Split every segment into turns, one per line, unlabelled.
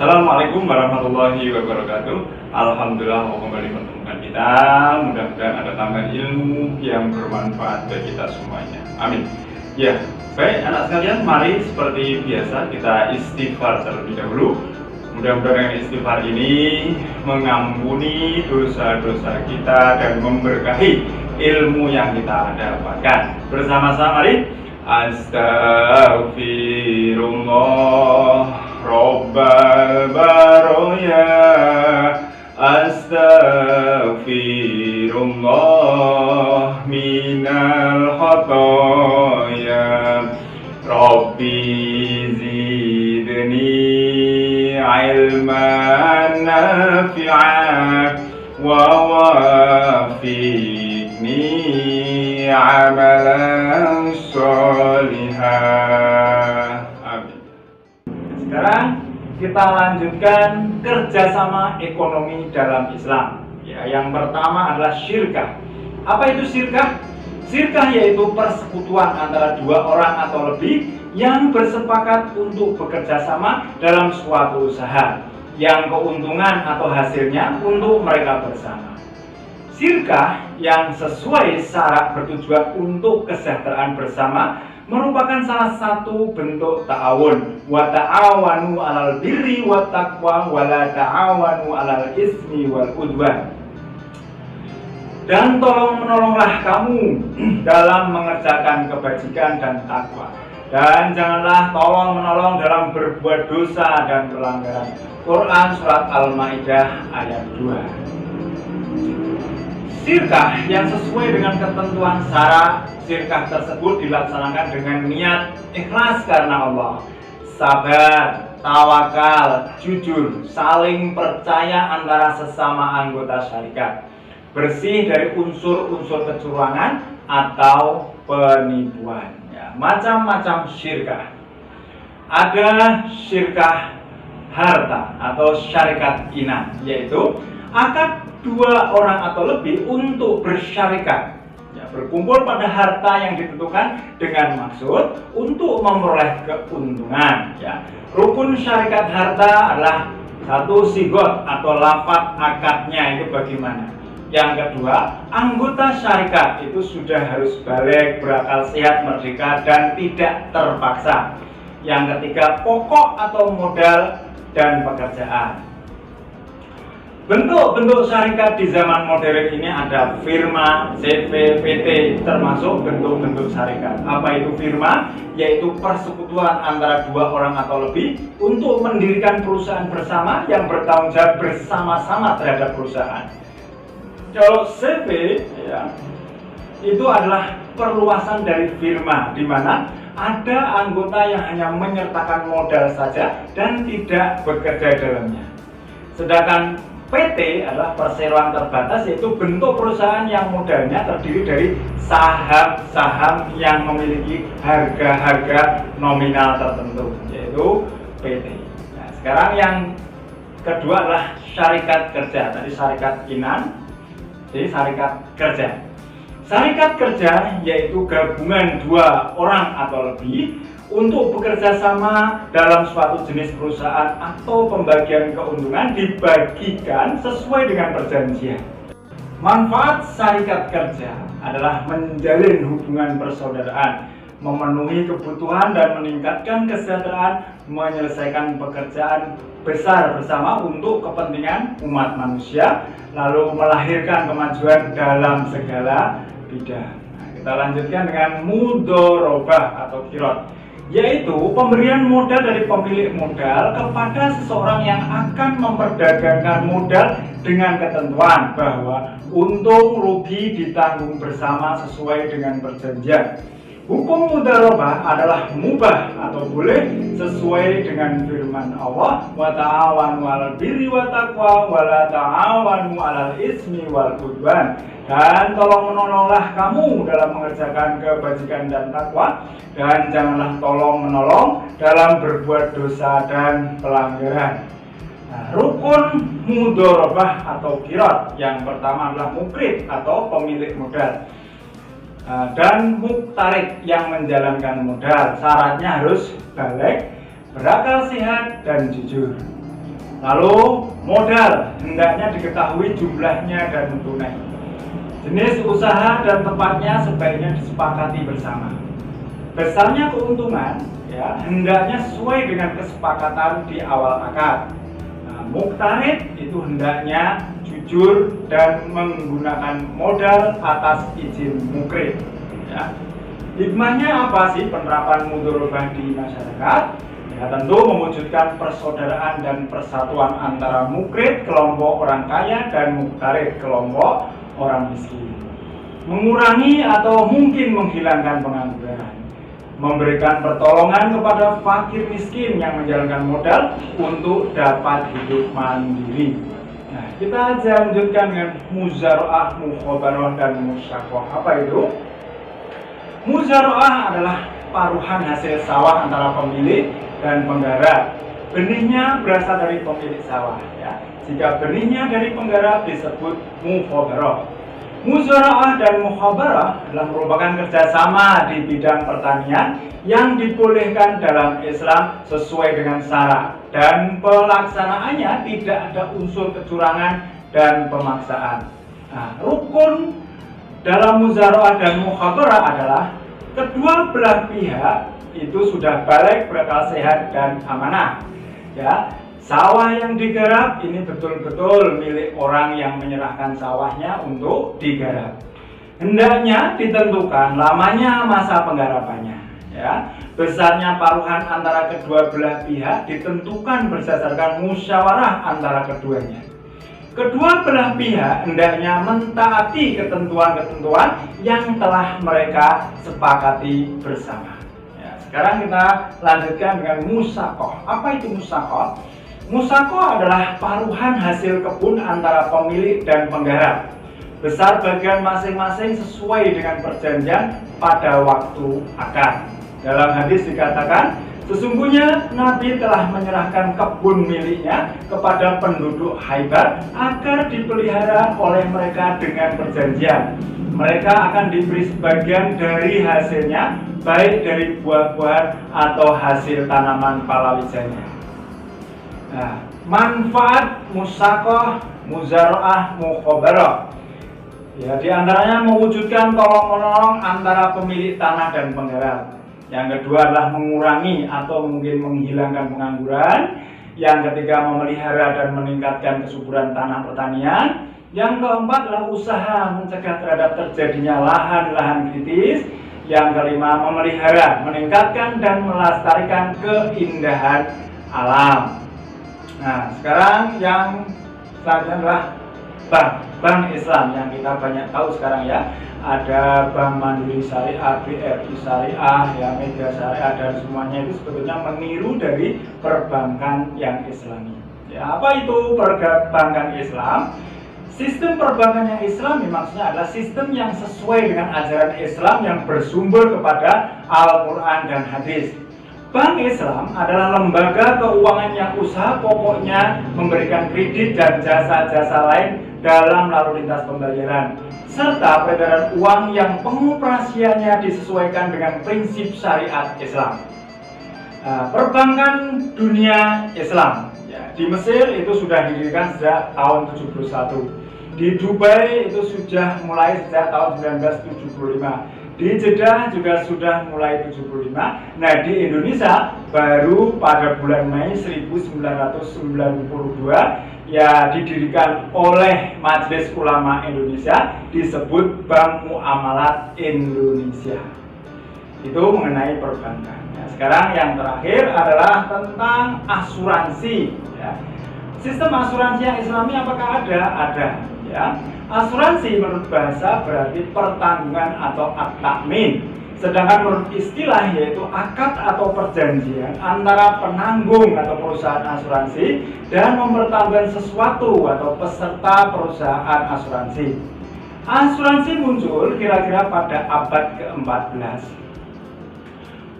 Assalamualaikum warahmatullahi wabarakatuh. Alhamdulillah kembali menemukan kita. Mudah-mudahan ada tambahan ilmu yang bermanfaat bagi kita semuanya. Amin. Ya, baik anak sekalian, mari seperti biasa kita istighfar terlebih dahulu. Mudah-mudahan istighfar ini mengampuni dosa-dosa kita dan memberkahi ilmu yang kita dapatkan. Bersama-sama mari. Astaghfirullah Rabbal Baroya, Astaghfirullah minal khotoya, Rabbi zidni ilman nafi'an wa wafiqni amalan sholihah. Amin. Sekarang kita lanjutkan kerjasama ekonomi dalam Islam. Ya, yang pertama adalah syirkah. Apa itu syirkah? Syirkah yaitu persekutuan antara dua orang atau lebih yang bersepakat untuk bekerja sama dalam suatu usaha yang keuntungan atau hasilnya untuk mereka bersama. Syirkah yang sesuai syarat bertujuan untuk kesejahteraan bersama merupakan salah satu bentuk ta'awun. Wa ta'awanu 'alal birri wat taqwa wa la ta'awanu 'alal ismi wal udwan. Dan tolong-menolonglah kamu dalam mengerjakan kebajikan dan takwa. Dan janganlah tolong-menolong dalam berbuat dosa dan pelanggaran. Quran Surat Al-Ma'idah ayat 2. Syirkah yang sesuai dengan ketentuan syara, syirkah tersebut dilaksanakan dengan niat ikhlas karena Allah, sabar, tawakal, jujur, saling percaya antara sesama anggota syarikat, bersih dari unsur-unsur kecurangan atau penipuan. Ya, macam-macam syirkah. Ada syirkah harta atau syarikat inan, yaitu akad dua orang atau lebih untuk bersyarikat, ya, berkumpul pada harta yang ditentukan dengan maksud untuk memperoleh keuntungan. Ya. Rukun syarikat harta adalah satu, sigot atau lafaz akadnya itu bagaimana. Yang kedua, anggota syarikat itu sudah harus balik, berakal sehat, merdeka, dan tidak terpaksa. Yang ketiga, pokok atau modal dan pekerjaan. Bentuk-bentuk syarikat di zaman modern ini ada firma, CV, PT, termasuk bentuk-bentuk syarikat. Apa itu firma? Yaitu persekutuan antara dua orang atau lebih untuk mendirikan perusahaan bersama yang bertanggung jawab bersama-sama terhadap perusahaan. Kalau CV, ya, itu adalah perluasan dari firma, di mana ada anggota yang hanya menyertakan modal saja dan tidak bekerja dalamnya. Sedangkan PT adalah perseroan terbatas, yaitu bentuk perusahaan yang modalnya terdiri dari saham-saham yang memiliki harga-harga nominal tertentu, yaitu PT. Nah, sekarang yang kedua adalah syarikat kerja. Tadi syarikat inan, jadi syarikat kerja. Syarikat kerja yaitu gabungan dua orang atau lebih untuk bekerja sama dalam suatu jenis perusahaan atau pembagian keuntungan dibagikan sesuai dengan perjanjian. Manfaat syarikat kerja adalah menjalin hubungan persaudaraan, memenuhi kebutuhan dan meningkatkan kesejahteraan, menyelesaikan pekerjaan besar bersama untuk kepentingan umat manusia, lalu melahirkan kemajuan dalam segala bidang. Nah, kita lanjutkan dengan mudharabah atau qirad, yaitu pemberian modal dari pemilik modal kepada seseorang yang akan memperdagangkan modal dengan ketentuan bahwa untung rugi ditanggung bersama sesuai dengan perjanjian. Hukum mudharabah adalah mubah atau boleh sesuai dengan firman Allah, wa ta'awanu 'alal birri wat taqwa wa la ta'awanu 'alal ismi wal udwan. Dan tolong menolonglah kamu dalam mengerjakan kebajikan dan takwa, dan janganlah tolong menolong dalam berbuat dosa dan pelanggaran. Nah, rukun mudharabah atau qirad yang pertama adalah mukrid atau pemilik modal. Dan muktarik yang menjalankan modal. Syaratnya harus balik, berakal sehat, dan jujur. Lalu modal, hendaknya diketahui jumlahnya dan tunai. Jenis usaha dan tempatnya sebaiknya disepakati bersama. Besarnya keuntungan, ya, hendaknya sesuai dengan kesepakatan di awal akad. Nah, muktarid itu hendaknya jujur dan menggunakan modal atas izin mukrid. Ya. Hikmahnya apa sih penerapan mudharabah di masyarakat? Ya, tentu mewujudkan persaudaraan dan persatuan antara mukrid kelompok orang kaya dan muktarid kelompok orang miskin. Mengurangi atau mungkin menghilangkan pengangguran. Memberikan pertolongan kepada fakir miskin yang menjalankan modal untuk dapat hidup mandiri. Nah, kita lanjutkan dengan muzaraah, mukhabarah, dan musyakoh. Apa itu? Muzaraah adalah paruhan hasil sawah antara pemilik dan penggarap. Benihnya berasal dari pemilik sawah. Ya. Jika benihnya dari penggarap disebut mukhabarah. Muzaraah dan mukhabarah adalah merupakan kerjasama di bidang pertanian yang dibolehkan dalam Islam sesuai dengan syarat, dan pelaksanaannya tidak ada unsur kecurangan dan pemaksaan. Nah, rukun dalam muzaraah dan mukhabarah adalah kedua belah pihak itu sudah balik, berakal sehat, dan amanah. Ya. Sawah yang digarap ini betul-betul milik orang yang menyerahkan sawahnya untuk digarap. Hendaknya ditentukan lamanya masa penggarapannya. Ya. Besarnya paruhan antara kedua belah pihak ditentukan berdasarkan musyawarah antara keduanya. Kedua belah pihak hendaknya mentaati ketentuan-ketentuan yang telah mereka sepakati bersama. Ya, sekarang kita lanjutkan dengan musakoh. Apa itu musakoh? Musakoh adalah paruhan hasil kebun antara pemilik dan penggarap. Besar bagian masing-masing sesuai dengan perjanjian pada waktu akad. Dalam hadis dikatakan, sesungguhnya Nabi telah menyerahkan kebun miliknya kepada penduduk Khaybar agar dipelihara oleh mereka dengan perjanjian. Mereka akan diberi sebagian dari hasilnya, baik dari buah-buahan atau hasil tanaman palawijanya. Nah, manfaat musakoh, muzaraah, mukhabarah. Ya, di antaranya mewujudkan tolong-menolong antara pemilik tanah dan penggarap. Yang kedua adalah mengurangi atau mungkin menghilangkan pengangguran. Yang ketiga memelihara dan meningkatkan kesuburan tanah pertanian. Yang keempat adalah usaha mencegah terhadap terjadinya lahan-lahan kritis. Yang kelima memelihara, meningkatkan dan melestarikan keindahan alam. Nah, sekarang yang selanjutnya adalah bank Islam yang kita banyak tahu sekarang ya. Ada Bank Mandiri Syariah, BRI Syariah, ya, Mega Syariah, dan semuanya itu sebetulnya meniru dari perbankan yang Islami. Ya, apa itu perbankan Islam? Sistem perbankan yang Islami maksudnya adalah sistem yang sesuai dengan ajaran Islam yang bersumber kepada Al-Quran dan Hadis. Bank Islam adalah lembaga keuangan yang usaha pokoknya memberikan kredit dan jasa-jasa lain dalam lalu lintas pembayaran, serta peredaran uang yang pengoperasiannya disesuaikan dengan prinsip syariat Islam. Perbankan dunia Islam, ya, di Mesir itu sudah didirikan sejak tahun 71. Di Dubai itu sudah mulai sejak tahun 1975. Di Jeddah juga sudah mulai 75. Nah, di Indonesia baru pada bulan Mei 1992 ya didirikan oleh Majelis Ulama Indonesia, disebut Bank Muamalat Indonesia. Itu mengenai perbankan. Nah, sekarang yang terakhir adalah tentang asuransi. Ya. Sistem asuransi yang Islami apakah ada? Ada. Ya. Asuransi menurut bahasa berarti pertanggungan atau at-ta'min. Sedangkan menurut istilah yaitu akad atau perjanjian antara penanggung atau perusahaan asuransi dan mempertanggungan sesuatu atau peserta perusahaan asuransi. Asuransi muncul kira-kira pada abad ke-14.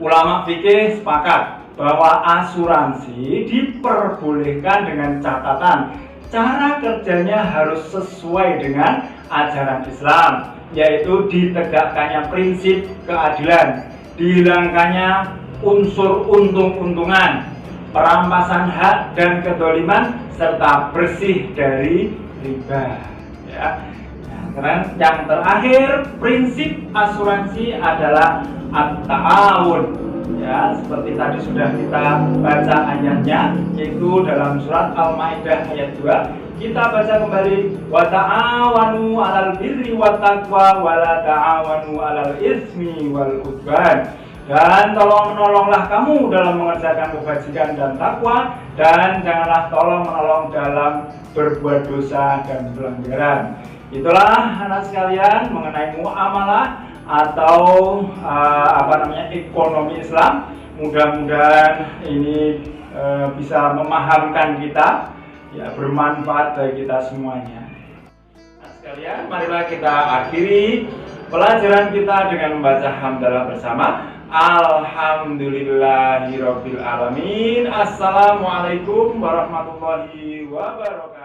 Ulama fikih sepakat bahwa asuransi diperbolehkan dengan catatan cara kerjanya harus sesuai dengan ajaran Islam, yaitu ditegakkannya prinsip keadilan, dihilangkannya unsur untung-untungan, perampasan hak dan kedoliman, serta bersih dari riba. Ya. Nah, yang terakhir, prinsip asuransi adalah at-ta'awun. Ya, seperti tadi sudah kita baca ayatnya, yaitu dalam surat Al-Maidah ayat 2. Kita baca kembali, wa ta'awanu 'alal birri wat taqwa wa la ta'awanu 'alal ismi wal udwan. Dan tolong-menolonglah kamu dalam mengerjakan kebajikan dan takwa, dan janganlah tolong-menolong dalam berbuat dosa dan pelanggaran. Itulah anak sekalian mengenai muamalah atau ekonomi Islam. Mudah-mudahan ini bisa memahamkan kita, ya, bermanfaat bagi kita semuanya. Nah, sekalian, marilah kita akhiri pelajaran kita dengan membaca hamdalah bersama. Alhamdulillahirabbil alamin. Assalamualaikum warahmatullahi wabarakatuh.